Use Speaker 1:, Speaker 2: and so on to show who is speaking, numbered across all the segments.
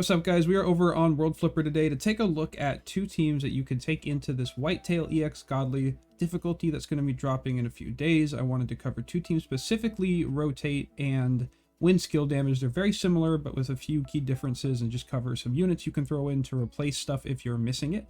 Speaker 1: What's up, guys? We are over on World Flipper today to take a look at two teams that you can take into this Whitetail Godly difficulty that's going to be dropping in a few days. I wanted to cover two teams, specifically Rotate and Wind skill damage. They're very similar, but with a few key differences, and just cover some units you can throw in to replace stuff if you're missing it.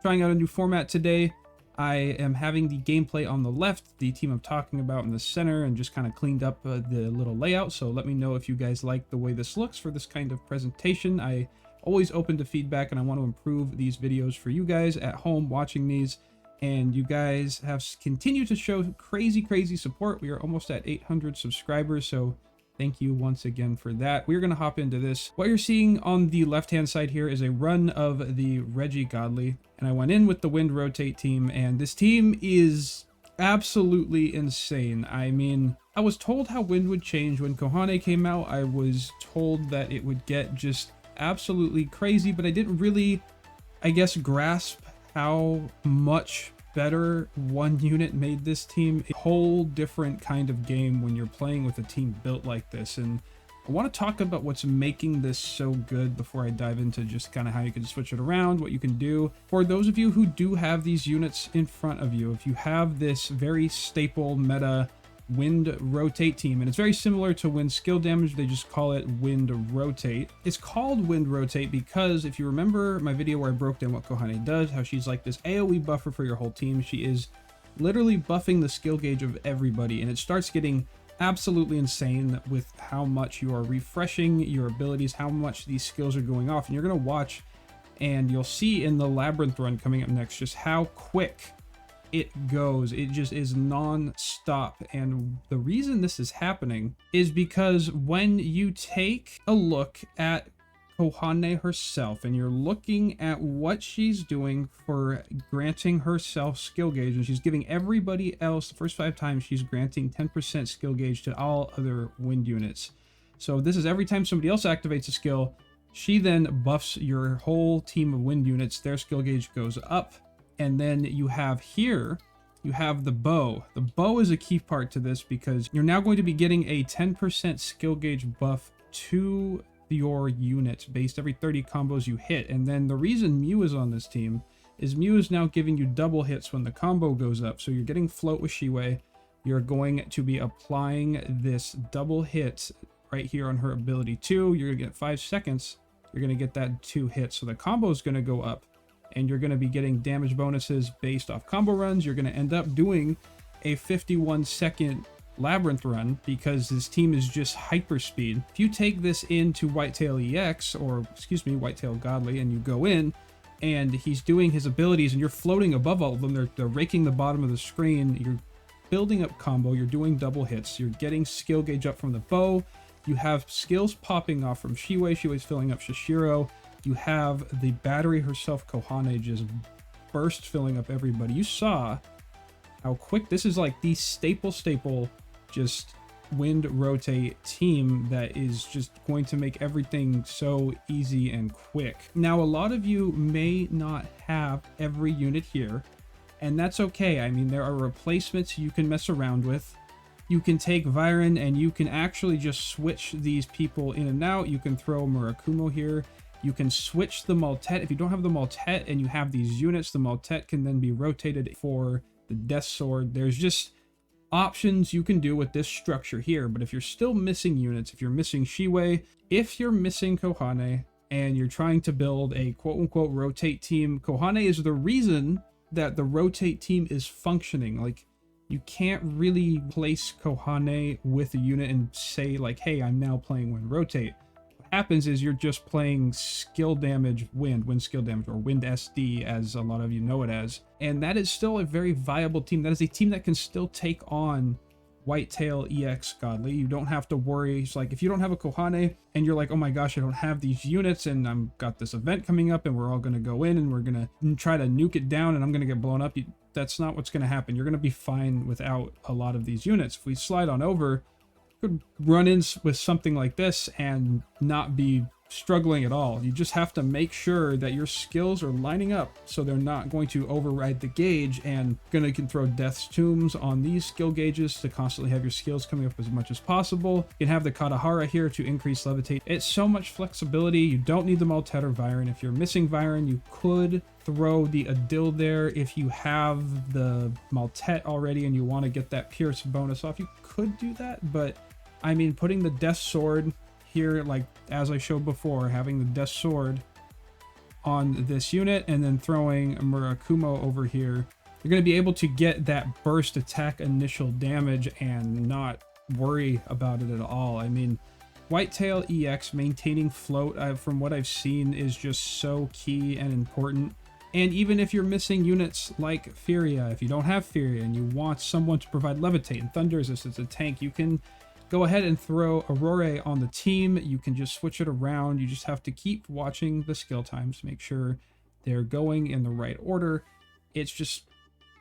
Speaker 1: Trying out a new format today. I am having the gameplay on the left, the team I'm talking about in the center, and just kind of cleaned up the little layout. So let me know if you guys like the way this looks for this kind of presentation. I always open to feedback, and I want to improve these videos for you guys at home watching these. And you guys have continued to show crazy support. We are almost at 800 subscribers, so thank you once again for that. We're going to hop into this. What you're seeing on the left-hand side here is a run of the Godly, and I went in with the Wind Rotate team, and this team is absolutely insane. I mean, I was told how Wind would change when Kohane came out. I was told that it would get just absolutely crazy, but I didn't really, I guess, grasp how much better one unit made this team. A whole different kind of game when you're playing with a team built like this. And I want to talk about what's making this so good before I dive into just kind of how you can switch it around, what you can do. For those of you who do have these units in front of you, if you have this very staple meta Wind Rotate team, and it's very similar to Wind skill damage, they just call it Wind Rotate. It's called Wind Rotate because if you remember my video where I broke down what Kohane does, how she's like this AoE buffer for your whole team, she is literally buffing the skill gauge of everybody, and it starts getting absolutely insane with how much you are refreshing your abilities, how much these skills are going off. And you're going to watch, and you'll see in the Labyrinth run coming up next just how quick it goes. It just is non-stop. And the reason this is happening is because when you take a look at Kohane herself and you're looking at what she's doing for granting herself skill gauge, and she's giving everybody else, the first 5 times she's granting 10% skill gauge to all other Wind units. So this is every time somebody else activates a skill, she then buffs your whole team of Wind units, their skill gauge goes up. And then you have here, you have the bow. The bow is a key part to this because you're now going to be getting a 10% skill gauge buff to your units based every 30 combos you hit. And then the reason Mew is on this team is Mew is now giving you double hits when the combo goes up. So you're getting float with Shiwei. You're going to be applying this double hit right here on her ability 2. You're going to get 5 seconds. You're going to get that 2 hits. So the combo is going to go up, and you're going to be getting damage bonuses based off combo runs. You're going to end up doing a 51-second Labyrinth run because this team is just hyper speed. If you take this into Whitetail EX, or excuse me, Whitetail Godly, and you go in and he's doing his abilities and you're floating above all of them, they're raking the bottom of the screen, you're building up combo, you're doing double hits, you're getting skill gauge up from the bow, you have skills popping off from Shiwei's filling up Soushiro. You have the battery herself, Kohane, just burst filling up everybody. You saw how quick this is, like the staple just Wind Rotate team that is just going to make everything so easy and quick. Now, a lot of you may not have every unit here, and that's okay. I mean, there are replacements you can mess around with. You can take Viren and you can actually just switch these people in and out. You can throw Murakumo here. You can switch the Maltet. If you don't have the Maltet and you have these units, the Maltet can then be rotated for the Death Sword. There's just options you can do with this structure here. But if you're still missing units, if you're missing Shiwei, if you're missing Kohane, and you're trying to build a quote-unquote rotate team, Kohane is the reason that the rotate team is functioning. Like, you can't really place Kohane with a unit and say like, hey, I'm now playing Wind Rotate. Happens is you're just playing skill damage wind skill damage, or Wind SD as a lot of you know it as, and that is still a very viable team. That is a team that can still take on Whitetail EX Godly. You don't have to worry. It's like if you don't have a Kohane and you're like, oh my gosh, I don't have these units and I've got this event coming up and we're all going to go in and we're going to try to nuke it down and I'm going to get blown up. That's not what's going to happen. You're going to be fine without a lot of these units. If we slide on over, could run in with something like this and not be struggling at all. You just have to make sure that your skills are lining up so they're not going to override the gauge and gonna can throw Death's Tombs on these skill gauges to constantly have your skills coming up as much as possible. You can have the Katahara here to increase levitate. It's so much flexibility. You don't need the Maltet or Viren. If you're missing Viren, you could throw the Adil there. If you have the Maltet already and you want to get that Pierce bonus off, you could do that. But I mean, putting the Death Sword here, like as I showed before, having the Death Sword on this unit and then throwing Murakumo over here, you're going to be able to get that burst attack initial damage and not worry about it at all. I mean, Whitetail EX maintaining float, from what I've seen, is just so key and important. And even if you're missing units like Furia, if you don't have Furia and you want someone to provide levitate and thunder resistance, a tank, you can go ahead and throw Aurora on the team. You can just switch it around. You just have to keep watching the skill times, make sure they're going in the right order. It's just,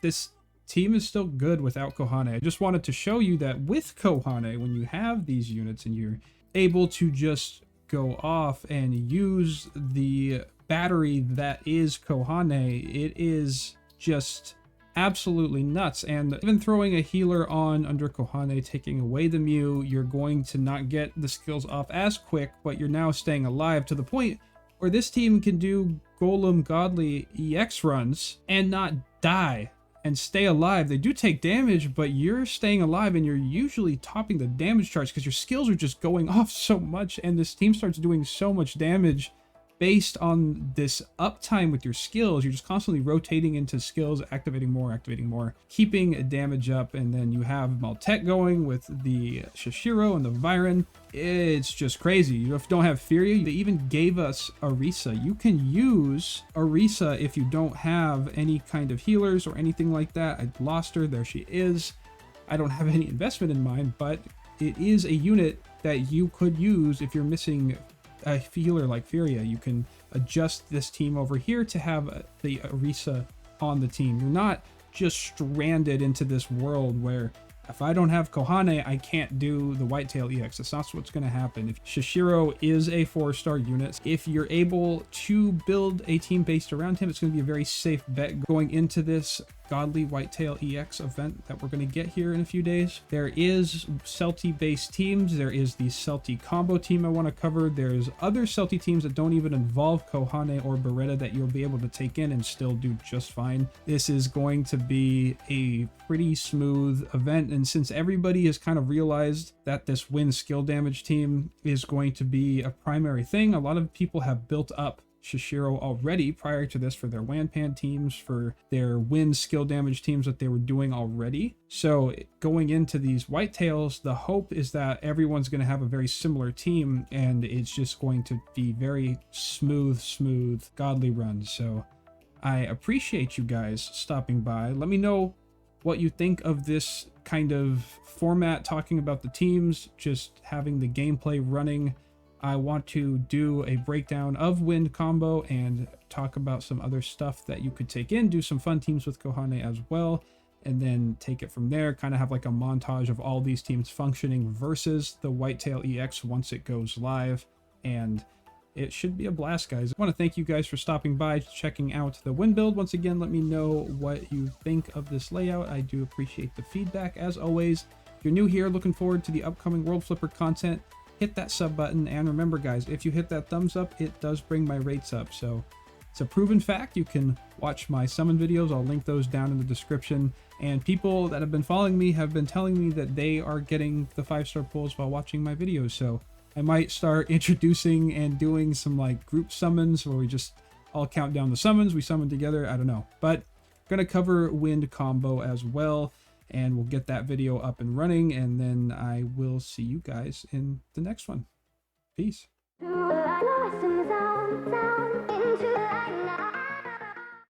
Speaker 1: this team is still good without Kohane. I just wanted to show you that with Kohane, when you have these units and you're able to just go off and use the battery that is Kohane, it is just absolutely nuts. And even throwing a healer on under Kohane, taking away the Mew, you're going to not get the skills off as quick, but you're now staying alive to the point where this team can do Golem Godly EX runs and not die and stay alive. They do take damage, but you're staying alive and you're usually topping the damage charts because your skills are just going off so much, and this team starts doing so much damage based on this uptime with your skills. You're just constantly rotating into skills, activating more, keeping damage up, and then you have Maltet going with the Soushiro and the Viren. It's just crazy. You don't have Furia. They even gave us Orisa. You can use Orisa if you don't have any kind of healers or anything like that. I lost her. There she is. I don't have any investment in mine, but it is a unit that you could use if you're missing a healer like Furia. You can adjust this team over here to have the Orisa on the team. You're not just stranded into this world where if I don't have Kohane, I can't do the Whitetail EX. That's not what's going to happen. If Soushiro is a 4-star unit, if you're able to build a team based around him, it's going to be a very safe bet going into this Godly Whitetail EX event that we're going to get here in a few days. There is Celti based teams. There is the Celti combo team I want to cover. There's other Celti teams that don't even involve Kohane or Beretta that you'll be able to take in and still do just fine. This is going to be a pretty smooth event, and since everybody has kind of realized that this win skill damage team is going to be a primary thing, a lot of people have built up Soushiro already prior to this for their Wanpan teams, for their win skill damage teams that they were doing already. So going into these Whitetails, the hope is that everyone's going to have a very similar team, and it's just going to be very smooth godly runs. So I appreciate you guys stopping by. Let me know what you think of this kind of format, talking about the teams, just having the gameplay running. I want to do a breakdown of Wind combo and talk about some other stuff that you could take in, do some fun teams with Kohane as well, and then take it from there, kind of have like a montage of all these teams functioning versus the Whitetail EX once it goes live. And it should be a blast, guys. I want to thank you guys for stopping by, checking out the Wind build. Once again, let me know what you think of this layout. I do appreciate the feedback. As always, if you're new here, looking forward to the upcoming World Flipper content, hit that sub button, and remember guys, if you hit that thumbs up, it does bring my rates up. So it's a proven fact. You can watch my summon videos. I'll link those down in the description, and people that have been following me have been telling me that they are getting the 5-star pulls while watching my videos. So I might start introducing and doing some like group summons where we just all count down the summons, we summon together. I don't know, but I'm gonna cover Wind combo as well, and we'll get that video up and running, and then I will see you guys in the next one. Peace.